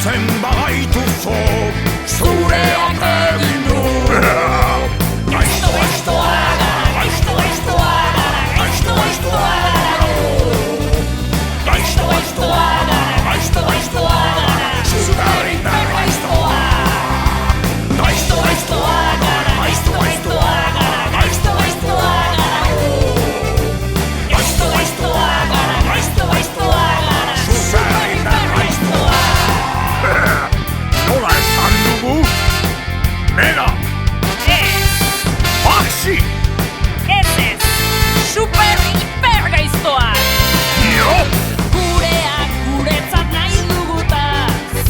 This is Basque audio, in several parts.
zenbaituzu zureak egin du. Gaizto, gaiztoa gara, gaizto, gaiztoa gara, gaizto, gaiztoa gara. Gaizto, gaiztoa gara, gaizto, gaiztoa gara, zure hipergaiztoa. Gaizto, gaiztoa gara, gaizto, gaiztoa gara, gaizto, gaiztoa gara. Gaizto, gaiztoa gara, gaizto, gaiztoa gara, zure hipergaiztoa. Nola esan dugu? Mera! Baxi! Ez, super hipergaiztoa! Jo! Gureak guretzat nahi duguta,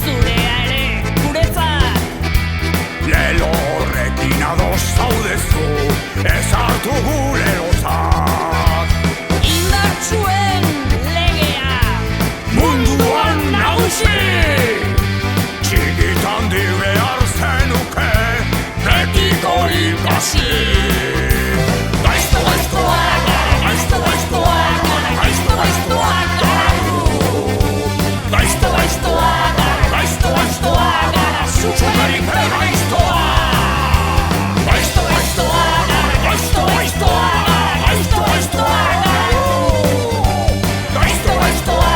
zurea ere guretzat. Lelo horrekin ados zaudezu, ez hartu gure lozak. Indartsuen legea, Munduan nagusi! Txikitan di behar zenuke, betiko ikasi. Gaizto, gaiztoa gara, gaizto, gaiztoa gara, gaizto, gaiztoa gara. Gaizto, gaiztoa gara, gaizto, gaiztoa gara, super hipergaiztoa. Gaizto, gaiztoa gara, gaizto, gaiztoa gara, gaizto, gaiztoa gara. Gaizto, gaiztoa